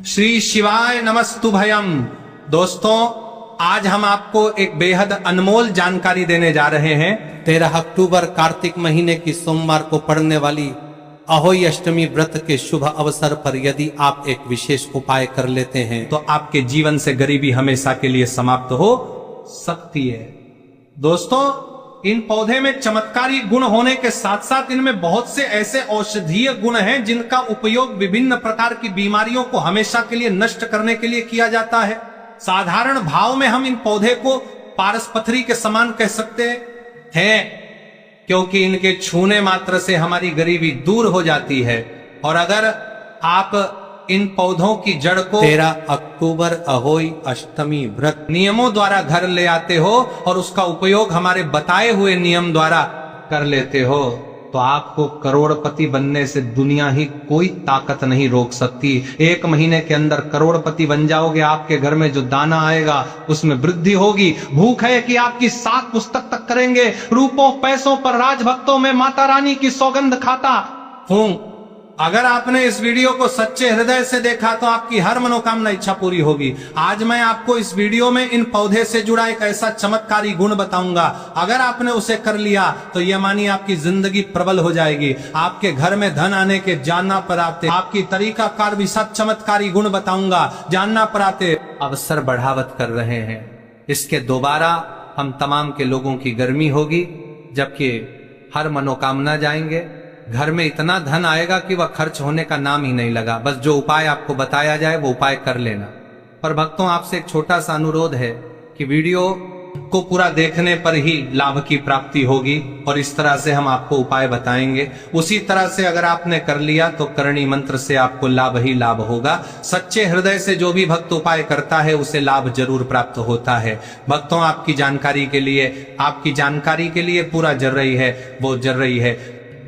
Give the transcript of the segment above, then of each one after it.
श्री शिवाय नमस्तुभयम। दोस्तों, आज हम आपको एक बेहद अनमोल जानकारी देने जा रहे हैं। 13 अक्टूबर कार्तिक महीने की सोमवार को पड़ने वाली अहोई अष्टमी व्रत के शुभ अवसर पर यदि आप एक विशेष उपाय कर लेते हैं तो आपके जीवन से गरीबी हमेशा के लिए समाप्त हो सकती है। दोस्तों, इन पौधे में चमत्कारी गुण होने के साथ साथ इनमें बहुत से ऐसे औषधीय गुण हैं जिनका उपयोग विभिन्न प्रकार की बीमारियों को हमेशा के लिए नष्ट करने के लिए किया जाता है। साधारण भाव में हम इन पौधे को पारसपथरी के समान कह सकते हैं, क्योंकि इनके छूने मात्र से हमारी गरीबी दूर हो जाती है। और अगर आप इन पौधों की जड़ को 13 अक्टूबर अहोई अष्टमी व्रत नियमों द्वारा घर ले आते हो और उसका उपयोग हमारे बताए हुए नियम द्वारा कर लेते हो तो आपको करोड़पति बनने से दुनिया ही कोई ताकत नहीं रोक सकती। 1 महीने के अंदर करोड़पति बन जाओगे। आपके घर में जो दाना आएगा उसमें वृद्धि होगी। भूख है कि आपकी 7 पुस्तक तक करेंगे। रूपों पैसों पर राजभक्तों में माता रानी की सौगंध खाता हूं। अगर आपने इस वीडियो को सच्चे हृदय से देखा तो आपकी हर मनोकामना इच्छा पूरी होगी। आज मैं आपको इस वीडियो में इन पौधे से जुड़ा एक ऐसा चमत्कारी गुण बताऊंगा। अगर आपने उसे कर लिया तो यह मानिए आपकी जिंदगी प्रबल हो जाएगी। आपके घर में धन आने के जानना पराते आपकी तरीका कार भी सब चमत्कारी गुण बताऊंगा। जानना पराते अवसर बढ़ावत कर रहे हैं। इसके दोबारा हम तमाम के लोगों की गर्मी होगी, जबकि हर मनोकामना जाएंगे। घर में इतना धन आएगा कि वह खर्च होने का नाम ही नहीं लगा। बस जो उपाय आपको बताया जाए वो उपाय कर लेना। पर भक्तों, आपसे एक छोटा सा अनुरोध है कि वीडियो को पूरा देखने पर ही लाभ की प्राप्ति होगी और इस तरह से हम आपको उपाय बताएंगे। उसी तरह से अगर आपने कर लिया तो करणी मंत्र से आपको लाभ ही लाभ होगा। सच्चे हृदय से जो भी भक्त उपाय करता है उसे लाभ जरूर प्राप्त होता है। भक्तों, आपकी जानकारी के लिए पूरा जर्रई है, वो जर्रई है।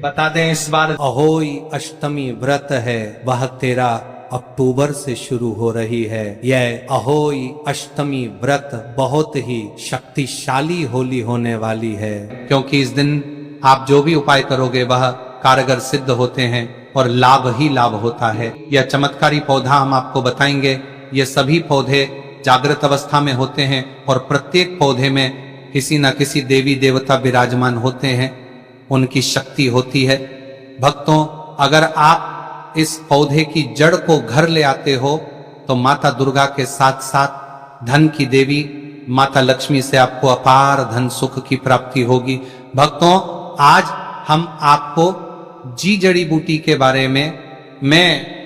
बता दें, इस बार अहोई अष्टमी व्रत है, वह 13 अक्टूबर से शुरू हो रही है। यह अहोई अष्टमी व्रत बहुत ही शक्तिशाली होली होने वाली है, क्योंकि इस दिन आप जो भी उपाय करोगे वह कारगर सिद्ध होते हैं और लाभ ही लाभ होता है। यह चमत्कारी पौधा हम आपको बताएंगे। ये सभी पौधे जागृत अवस्था में होते हैं और प्रत्येक पौधे में किसी न किसी देवी देवता विराजमान होते हैं, उनकी शक्ति होती है। भक्तों, अगर आप इस पौधे की जड़ को घर ले आते हो तो माता दुर्गा के साथ साथ धन की देवी माता लक्ष्मी से आपको अपार धन सुख की प्राप्ति होगी। भक्तों, आज हम आपको जी जड़ी बूटी के बारे में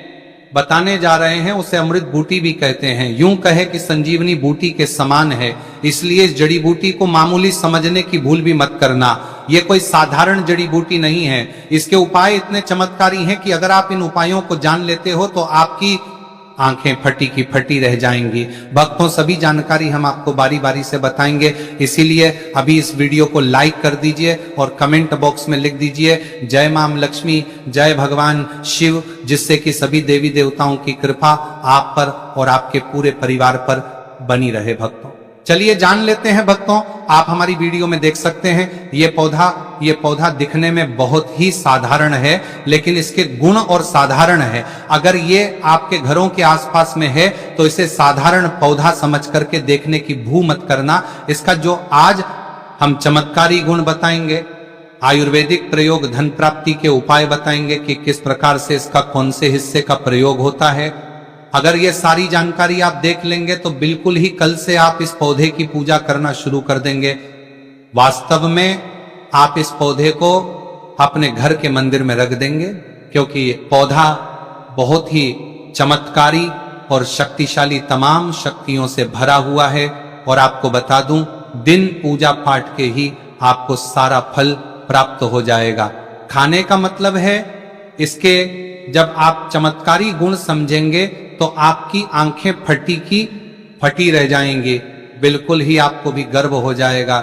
बताने जा रहे हैं। उसे अमृत बूटी भी कहते हैं। यूं कहे कि संजीवनी बूटी के समान है, इसलिए इस जड़ी बूटी को मामूली समझने की भूल भी मत करना। ये कोई साधारण जड़ी बूटी नहीं है। इसके उपाय इतने चमत्कारी हैं कि अगर आप इन उपायों को जान लेते हो तो आपकी आंखें फटी की फटी रह जाएंगी। भक्तों, सभी जानकारी हम आपको बारी बारी से बताएंगे, इसीलिए अभी इस वीडियो को लाइक कर दीजिए और कमेंट बॉक्स में लिख दीजिए जय मां लक्ष्मी, जय भगवान शिव, जिससे कि सभी देवी देवताओं की कृपा आप पर और आपके पूरे परिवार पर बनी रहे। भक्तों, चलिए जान लेते हैं। भक्तों, आप हमारी वीडियो में देख सकते हैं ये पौधा दिखने में बहुत ही साधारण है, लेकिन इसके गुण और साधारण है। अगर ये आपके घरों के आसपास में है तो इसे साधारण पौधा समझ करके देखने की भू मत करना। इसका जो आज हम चमत्कारी गुण बताएंगे, आयुर्वेदिक प्रयोग, धन प्राप्ति के उपाय बताएंगे कि किस प्रकार से इसका कौन से हिस्से का प्रयोग होता है। अगर ये सारी जानकारी आप देख लेंगे तो बिल्कुल ही कल से आप इस पौधे की पूजा करना शुरू कर देंगे। वास्तव में आप इस पौधे को अपने घर के मंदिर में रख देंगे, क्योंकि ये पौधा बहुत ही चमत्कारी और शक्तिशाली, तमाम शक्तियों से भरा हुआ है। और आपको बता दूं, दिन पूजा पाठ के ही आपको सारा फल प्राप्त हो जाएगा। खाने का मतलब है, इसके जब आप चमत्कारी गुण समझेंगे तो आपकी आंखें फटी की फटी रह जाएंगी। बिल्कुल ही आपको भी गर्व हो जाएगा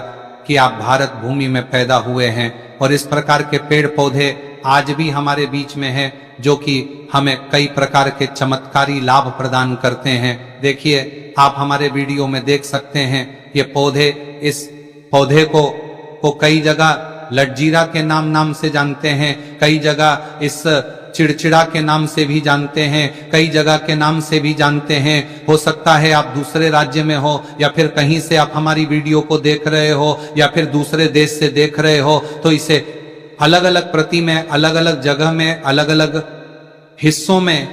कि आप भारत भूमि में पैदा हुए हैं। और इस प्रकार के पेड़ पौधे आज भी हमारे बीच में हैं, जो कि हमें कई प्रकार के चमत्कारी लाभ प्रदान करते हैं। देखिए, आप हमारे वीडियो में देख सकते हैं ये पौधे, इस पौधे को कई जगह लटजीरा के नाम से जानते हैं, कई जगह इस चिड़चिड़ा के नाम से भी जानते हैं, कई जगह के नाम से भी जानते हैं। हो सकता है आप दूसरे राज्य में हो, या फिर कहीं से आप हमारी वीडियो को देख रहे हो, या फिर दूसरे देश से देख रहे हो, तो इसे अलग अलग प्रति में, अलग अलग जगह में, अलग अलग हिस्सों में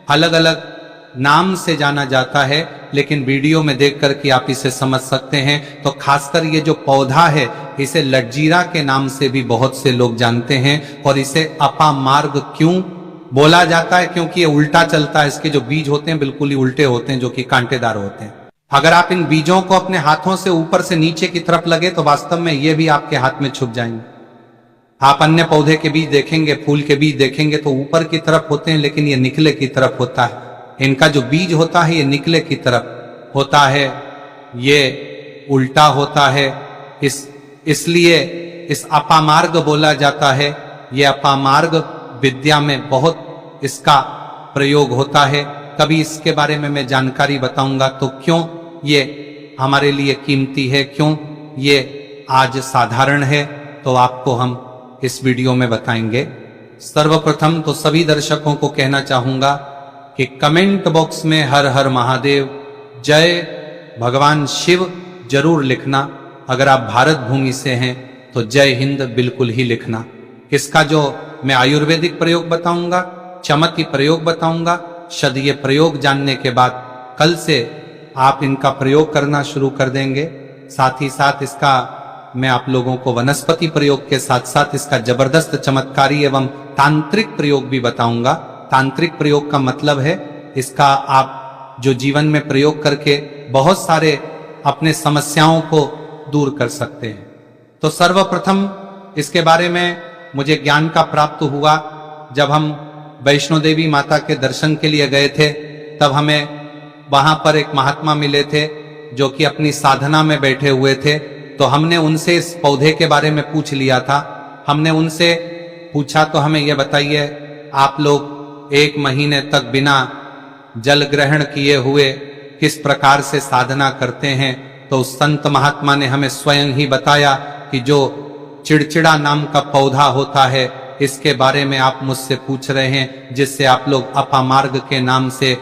अलग अलग नाम से जाना जाता है। लेकिन वीडियो में देख करके आप इसे समझ सकते हैं। तो खासकर ये जो पौधा है, इसे लटजीरा के नाम से भी बहुत से लोग जानते हैं। और इसे अपामार्ग क्यों बोला जाता है? क्योंकि ये उल्टा चलता है। इसके जो बीज होते हैं बिल्कुल ही उल्टे होते हैं, जो कि कांटेदार होते हैं। अगर आप इन बीजों को अपने हाथों से ऊपर से नीचे की तरफ लगे तो वास्तव में ये भी आपके हाथ में छुप जाएंगे। आप अन्य पौधे के बीज देखेंगे, फूल के बीज देखेंगे तो ऊपर की तरफ होते हैं, लेकिन ये निकले की तरफ होता है। इनका जो बीज होता है ये निकले की तरफ होता है, ये उल्टा होता है। इसलिए इस अपामार्ग बोला जाता है। ये अपामार्ग विद्या में बहुत इसका प्रयोग होता है। कभी इसके बारे में मैं जानकारी बताऊंगा। तो क्यों ये हमारे लिए कीमती है, क्यों ये आज साधारण है, तो आपको हम इस वीडियो में बताएंगे। सर्वप्रथम तो सभी दर्शकों को कहना चाहूंगा कि कमेंट बॉक्स में हर हर महादेव, जय भगवान शिव जरूर लिखना। अगर आप भारत भूमि से हैं तो जय हिंद बिल्कुल ही लिखना। इसका जो मैं आयुर्वेदिक प्रयोग बताऊंगा, चमकी प्रयोग बताऊंगा, शद ये प्रयोग जानने के बाद कल से आप इनका प्रयोग करना शुरू कर देंगे। साथ ही साथ इसका मैं आप लोगों को वनस्पति प्रयोग के साथ साथ इसका जबरदस्त चमत्कारी एवं तांत्रिक प्रयोग भी बताऊंगा। तांत्रिक प्रयोग का मतलब है इसका आप जो जीवन में प्रयोग करके बहुत सारे अपने समस्याओं को दूर कर सकते हैं। तो सर्वप्रथम इसके बारे में मुझे ज्ञान का प्राप्त हुआ जब हम वैष्णो देवी माता के दर्शन के लिए गए थे। तब हमें वहां पर एक महात्मा मिले थे जो कि अपनी साधना में बैठे हुए थे। तो हमने उनसे इस पौधे के बारे में पूछ लिया था। हमने उनसे पूछा तो हमें यह बताइए, आप लोग 1 महीने तक बिना जल ग्रहण किए हुए किस प्रकार से साधना करते हैं? तो उस संत महात्मा ने हमें स्वयं ही बताया कि जो चिड़चिड़ा नाम का पौधा होता है, इसके बारे में आप मुझसे पूछ रहे हैं, जिससे आप लोग अपामार्ग के नाम से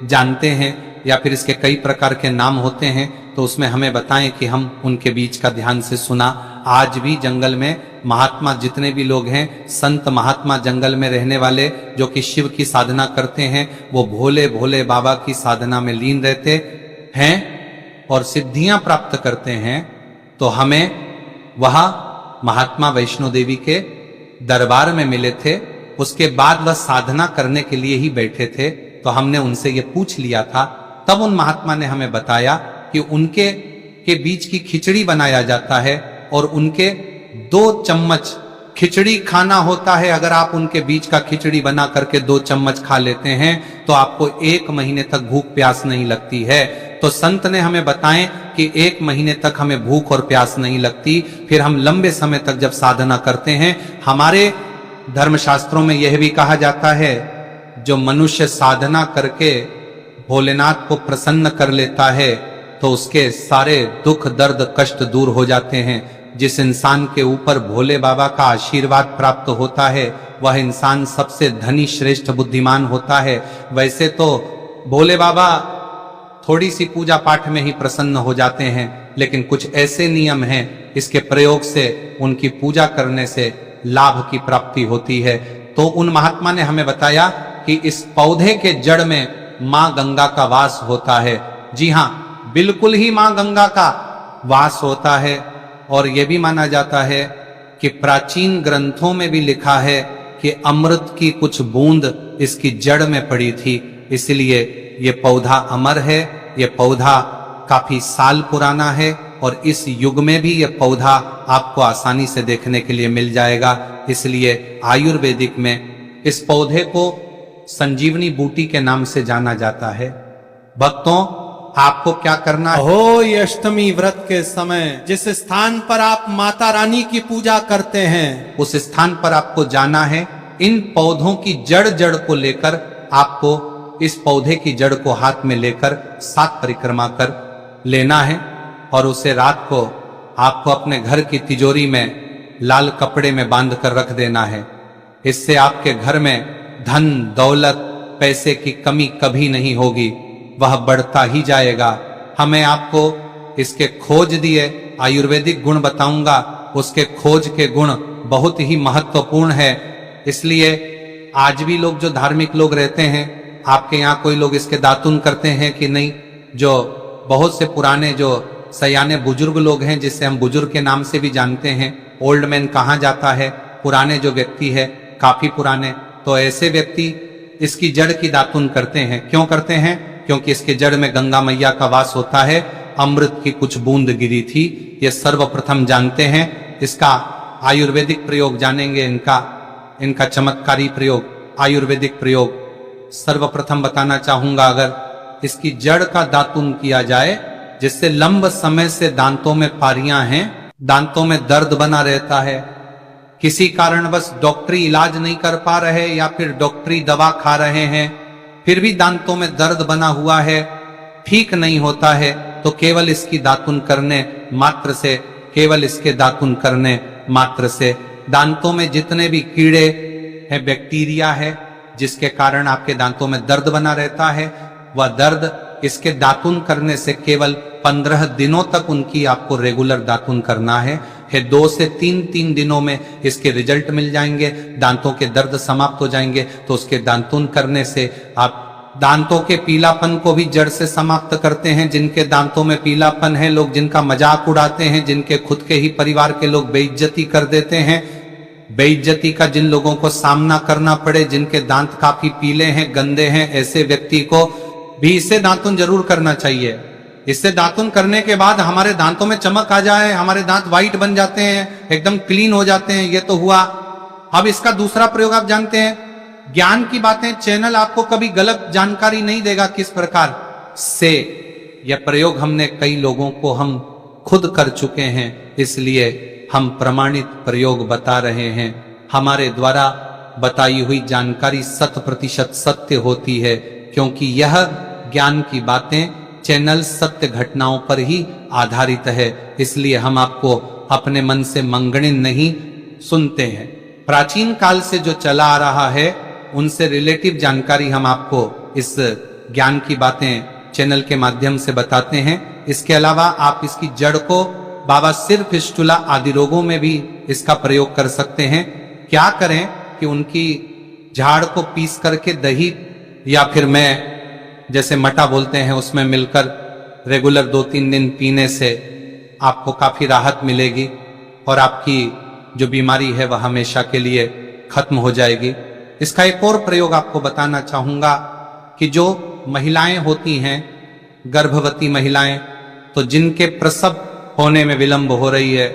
जानते हैं, या फिर इसके कई प्रकार के नाम होते हैं। तो उसमें हमें बताएं कि हम उनके बीच का ध्यान से सुना। आज भी जंगल में महात्मा जितने भी लोग हैं, संत महात्मा जंगल में रहने वाले जो कि शिव की साधना करते हैं, वो भोले भोले बाबा की साधना में लीन रहते हैं और सिद्धियां प्राप्त करते हैं। तो हमें वह महात्मा वैष्णो देवी के दरबार में मिले थे। उसके बाद वह साधना करने के लिए ही बैठे थे। तो हमने उनसे ये पूछ लिया था। तब उन महात्मा ने हमें बताया कि उनके के बीच की खिचड़ी बनाया जाता है और उनके 2 चम्मच खिचड़ी खाना होता है। अगर आप उनके बीच का खिचड़ी बना करके 2 चम्मच खा लेते हैं तो आपको 1 महीने तक भूख प्यास नहीं लगती है। तो संत ने हमें बताएं कि 1 महीने तक हमें भूख और प्यास नहीं लगती। फिर हम लंबे समय तक जब साधना करते हैं, हमारे धर्मशास्त्रों में यह भी कहा जाता है, जो मनुष्य साधना करके भोलेनाथ को प्रसन्न कर लेता है तो उसके सारे दुख दर्द कष्ट दूर हो जाते हैं। जिस इंसान के ऊपर भोले बाबा का आशीर्वाद प्राप्त होता है, वह इंसान सबसे धनी श्रेष्ठ बुद्धिमान होता है। वैसे तो भोले बाबा थोड़ी सी पूजा पाठ में ही प्रसन्न हो जाते हैं, लेकिन कुछ ऐसे नियम हैं, इसके प्रयोग से, उनकी पूजा करने से लाभ की प्राप्ति होती है। तो उन महात्मा ने हमें बताया कि इस पौधे के जड़ में मां गंगा का वास होता है। जी हां, बिल्कुल ही मां गंगा का वास होता है। और यह भी माना जाता है कि प्राचीन ग्रंथों में भी लिखा है कि अमृत की कुछ बूंद इसकी जड़ में पड़ी थी। इसलिए ये पौधा अमर है। ये पौधा काफी साल पुराना है और इस युग में भी यह पौधा आपको आसानी से देखने के लिए मिल जाएगा। इसलिए आयुर्वेदिक में इस पौधे को संजीवनी बूटी के नाम से जाना जाता है। भक्तों, आपको क्या करना है? हो ये अष्टमी व्रत के समय जिस स्थान पर आप माता रानी की पूजा करते हैं, उस स्थान पर आपको जाना है। इन पौधों की जड़ को लेकर आपको इस पौधे की जड़ को हाथ में लेकर 7 परिक्रमा कर लेना है और उसे रात को आपको अपने घर की तिजोरी में लाल कपड़े में बांध कर रख देना है। इससे आपके घर में धन दौलत पैसे की कमी कभी नहीं होगी, वह बढ़ता ही जाएगा। हमें आपको इसके खोज दिए आयुर्वेदिक गुण बताऊंगा, उसके खोज के गुण बहुत ही महत्वपूर्ण है। इसलिए आज भी लोग जो धार्मिक लोग रहते हैं, आपके यहाँ कोई लोग इसके दातुन करते हैं कि नहीं? जो बहुत से पुराने जो सयाने बुजुर्ग लोग हैं, जिससे हम बुजुर्ग के नाम से भी जानते हैं, ओल्ड मैन कहा जाता है, पुराने जो व्यक्ति है काफी पुराने, तो ऐसे व्यक्ति इसकी जड़ की दातुन करते हैं। क्यों करते हैं? क्योंकि इसके जड़ में गंगा मैया का वास होता है, अमृत की कुछ बूंद गिरी थी, ये सर्वप्रथम जानते हैं। इसका आयुर्वेदिक प्रयोग जानेंगे, इनका चमत्कारी प्रयोग, आयुर्वेदिक प्रयोग सर्वप्रथम बताना चाहूंगा। अगर इसकी जड़ का दातुन किया जाए, जिससे लंब समय से दांतों में पारियां हैं, दांतों में दर्द बना रहता है, किसी कारणवश डॉक्टरी इलाज नहीं कर पा रहे या फिर डॉक्टरी दवा खा रहे हैं, फिर भी दांतों में दर्द बना हुआ है, ठीक नहीं होता है, तो केवल इसकी दातुन करने मात्र से, केवल इसके दातुन करने मात्र से दांतों में जितने भी कीड़े हैं, बैक्टीरिया है, जिसके कारण आपके दांतों में दर्द बना रहता है, वह दर्द इसके दातुन करने से केवल 15 दिनों तक उनकी आपको रेगुलर दातुन करना है। 2 से 3 दिनों में इसके रिजल्ट मिल जाएंगे, दांतों के दर्द समाप्त हो जाएंगे। तो उसके दातुन करने से आप दांतों के पीलापन को भी जड़ से समाप्त करते हैं। जिनके दांतों में पीलापन है, लोग जिनका मजाक उड़ाते हैं, जिनके खुद के ही परिवार के लोग बेइज्जती कर देते हैं, बेइज्जती का जिन लोगों को सामना करना पड़े, जिनके दांत काफी पीले हैं, गंदे हैं, ऐसे व्यक्ति को भी इससे दातुन जरूर करना चाहिए। इससे दातुन करने के बाद हमारे दांतों में चमक आ जाए, हमारे दांत व्हाइट बन जाते हैं, एकदम क्लीन हो जाते हैं। ये तो हुआ। अब इसका दूसरा प्रयोग आप जानते हैं, ज्ञान की बातें चैनल आपको कभी गलत जानकारी नहीं देगा किस प्रकार से। यह प्रयोग हमने कई लोगों को हम खुद कर चुके हैं, इसलिए हम प्रमाणित प्रयोग बता रहे हैं। हमारे द्वारा बताई हुई जानकारी 100% सत्य होती है, क्योंकि यह ज्ञान की बातें चैनल सत्य घटनाओं पर ही आधारित है। इसलिए हम आपको अपने मन से मंगणिन नहीं सुनते हैं। प्राचीन काल से जो चला आ रहा है, उनसे रिलेटिव जानकारी हम आपको इस ज्ञान की बातें चैनल के माध्यम से बताते हैं। इसके अलावा आप इसकी जड़ को बाबा सिर फिस्टुला आदि रोगों में भी इसका प्रयोग कर सकते हैं। क्या करें कि उनकी झाड़ को पीस करके दही या फिर मैं जैसे मटा बोलते हैं उसमें मिलकर रेगुलर 2-3 दिन पीने से आपको काफी राहत मिलेगी और आपकी जो बीमारी है वह हमेशा के लिए खत्म हो जाएगी। इसका एक और प्रयोग आपको बताना चाहूंगा कि जो महिलाएं होती हैं, गर्भवती महिलाएं, तो जिनके प्रसव होने में विलंब हो रही है,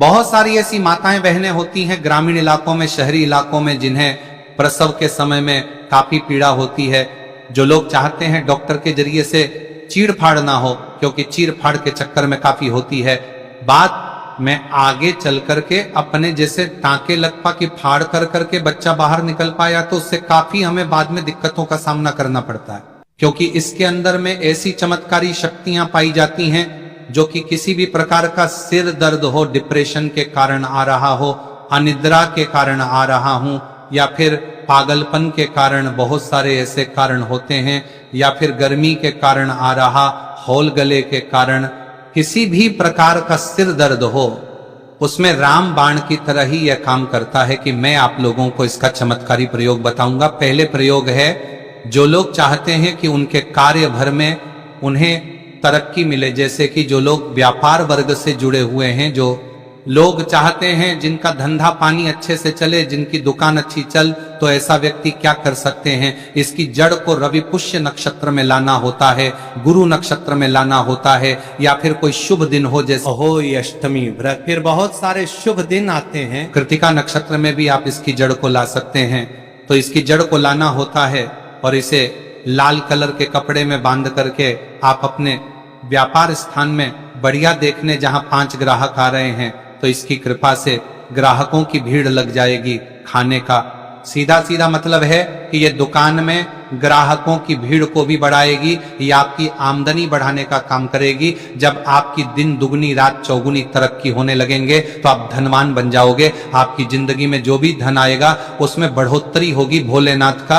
बहुत सारी ऐसी माताएं बहनें होती हैं ग्रामीण इलाकों में, शहरी इलाकों में, जिन्हें प्रसव के समय में काफी पीड़ा होती है। जो लोग चाहते हैं डॉक्टर के जरिए से चीड़ फाड़ ना हो, क्योंकि चीड़ फाड़ के चक्कर में काफी होती है। बात मैं आगे चल करके अपने जैसे टांके लगपा की फाड़ कर करके बच्चा बाहर निकल पाया, तो उससे काफी हमें बाद में दिक्कतों का सामना करना पड़ता है, क्योंकि इसके अंदर में ऐसी चमत्कारी शक्तियां पाई जाती हैं जो कि किसी भी प्रकार का सिर दर्द हो, डिप्रेशन के कारण आ रहा हो, अनिद्रा के कारण आ रहा हूं, या फिर पागलपन के कारण, बहुत सारे ऐसे कारण होते हैं, या फिर गर्मी के कारण आ रहा, हौल गले के कारण, किसी भी प्रकार का सिर दर्द हो, उसमें राम बाण की तरह ही यह काम करता है कि मैं आप लोगों को इसका चमत्कारी प्रयोग बताऊंगा। पहले प्रयोग है, जो लोग चाहते हैं कि उनके कार्य भर में उन्हें तरक्की मिले, जैसे कि जो लोग व्यापार वर्ग से जुड़े हुए हैं, जो लोग चाहते हैं जिनका धंधा पानी अच्छे से चले, जिनकी दुकान अच्छी चल, तो ऐसा व्यक्ति क्या कर सकते हैं? इसकी जड़ को रवि पुष्य नक्षत्र में लाना होता है, गुरु नक्षत्र में लाना होता है, या फिर कोई शुभ दिन हो, जैसे अहोई, अष्टमी, व्रत, फिर बहुत सारे शुभ दिन आते हैं। कृतिका नक्षत्र में भी आप इसकी जड़ को ला सकते हैं। तो इसकी जड़ को लाना होता है और इसे लाल कलर के कपड़े में बांध करके आप अपने व्यापार स्थान में बढ़िया देखने, जहां 5 ग्राहक आ रहे हैं, तो इसकी कृपा से ग्राहकों की भीड़ लग जाएगी। खाने का सीधा सीधा मतलब है कि ये दुकान में ग्राहकों की भीड़ को भी बढ़ाएगी, ये आपकी आमदनी बढ़ाने का काम करेगी। जब आपकी दिन दुगनी रात चौगुनी तरक्की होने लगेंगे तो आप धनवान बन जाओगे। आपकी जिंदगी में जो भी धन आएगा उसमें बढ़ोतरी होगी। भोलेनाथ का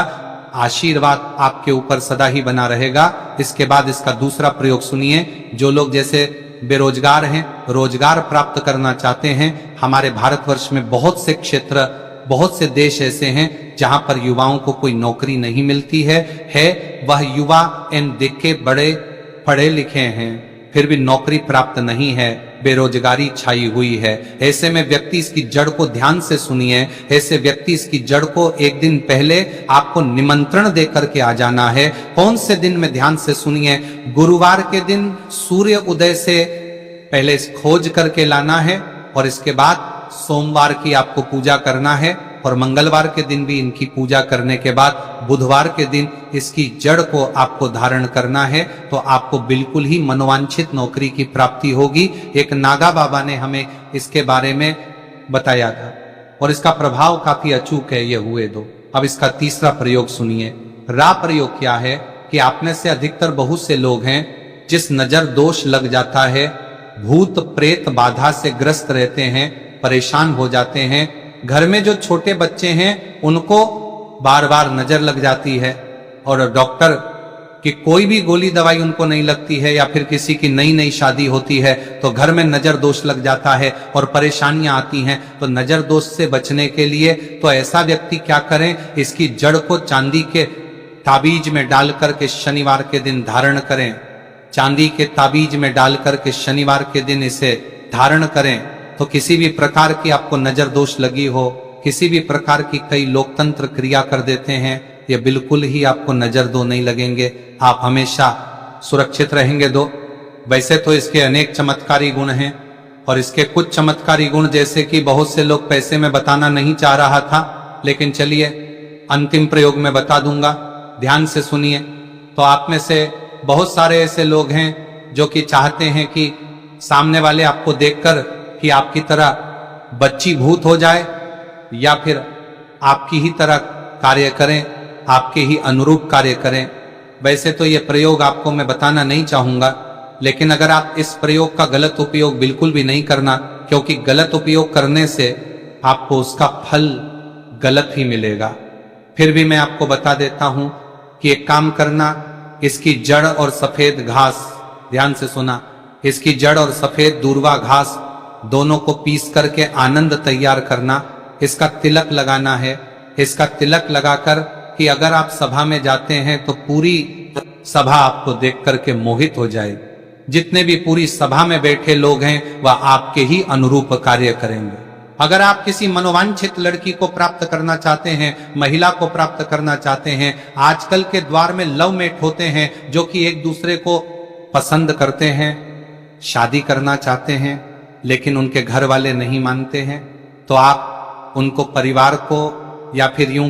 आशीर्वाद आपके ऊपर सदा ही बना रहेगा। इसके बाद इसका दूसरा प्रयोग सुनिए। जो लोग जैसे बेरोजगार हैं, रोजगार प्राप्त करना चाहते हैं, हमारे भारतवर्ष में बहुत से क्षेत्र, बहुत से देश ऐसे हैं जहां पर युवाओं को कोई नौकरी नहीं मिलती है। वह युवा इन देख के बड़े पढ़े लिखे हैं, फिर भी नौकरी प्राप्त नहीं है, बेरोजगारी छाई हुई है। ऐसे में व्यक्ति इसकी जड़ को ध्यान से सुनिए। ऐसे व्यक्ति इसकी जड़ को एक दिन पहले आपको निमंत्रण दे करके आ जाना है। कौन से दिन में, ध्यान से सुनिए। गुरुवार के दिन सूर्य उदय से पहले खोज करके लाना है और इसके बाद सोमवार की आपको पूजा करना है और मंगलवार के दिन भी इनकी पूजा करने के बाद बुधवार के दिन इसकी जड़ को आपको धारण करना है, तो आपको बिल्कुल ही मनोवांछित नौकरी की प्राप्ति होगी। एक नागा बाबा ने हमें इसके बारे में बताया था और इसका प्रभाव काफी अचूक है। ये हुए दो। अब इसका तीसरा प्रयोग सुनिए। रा प्रयोग क्या है कि आप में से अधिकतर बहुत से लोग हैं जिस नजर दोष लग जाता है, भूत प्रेत बाधा से ग्रस्त रहते हैं, परेशान हो जाते हैं। घर में जो छोटे बच्चे हैं उनको बार बार नजर लग जाती है और डॉक्टर की कोई भी गोली दवाई उनको नहीं लगती है, या फिर किसी की नई नई शादी होती है तो घर में नजर दोष लग जाता है और परेशानियां आती हैं। तो नजर दोष से बचने के लिए तो ऐसा व्यक्ति क्या करें, इसकी जड़ को चांदी के ताबीज में डाल करके शनिवार के दिन धारण करें। चांदी के ताबीज में डाल करके शनिवार के दिन इसे धारण करें तो किसी भी प्रकार की आपको नजर दोष लगी हो, किसी भी प्रकार की, कई लोकतंत्र क्रिया कर देते हैं, ये बिल्कुल ही आपको नजर दो नहीं लगेंगे। आप हमेशा सुरक्षित रहेंगे। दो वैसे तो इसके अनेक चमत्कारी गुण हैं और इसके कुछ चमत्कारी गुण जैसे कि बहुत से लोग पैसे में बताना नहीं चाह रहा था, लेकिन चलिए अंतिम प्रयोग में बता दूंगा। ध्यान से सुनिए। तो आप में से बहुत सारे ऐसे लोग हैं जो कि चाहते हैं कि सामने वाले आपको देखकर कि आपकी तरह बच्ची भूत हो जाए या फिर आपकी ही तरह कार्य करें, आपके ही अनुरूप कार्य करें। वैसे तो ये प्रयोग आपको मैं बताना नहीं चाहूंगा, लेकिन अगर आप इस प्रयोग का गलत उपयोग बिल्कुल भी नहीं करना, क्योंकि गलत उपयोग करने से आपको उसका फल गलत ही मिलेगा। फिर भी मैं आपको बता देता हूं कि एक काम करना, इसकी जड़ और सफेद घास, ध्यान से सुना, इसकी जड़ और सफेद दूर्वा घास दोनों को पीस करके आनंद तैयार करना, इसका तिलक लगाना है। इसका तिलक लगाकर कि अगर आप सभा में जाते हैं तो पूरी सभा आपको देख करके मोहित हो जाए। जितने भी पूरी सभा में बैठे लोग हैं वह आपके ही अनुरूप कार्य करेंगे। अगर आप किसी मनोवांछित लड़की को प्राप्त करना चाहते हैं, महिला को प्राप्त करना चाहते हैं, आजकल के द्वार में लव मेट होते हैं जो कि एक दूसरे को पसंद करते हैं, शादी करना चाहते हैं, लेकिन उनके घर वाले नहीं मानते हैं, तो आप उनको, परिवार को, या फिर यूं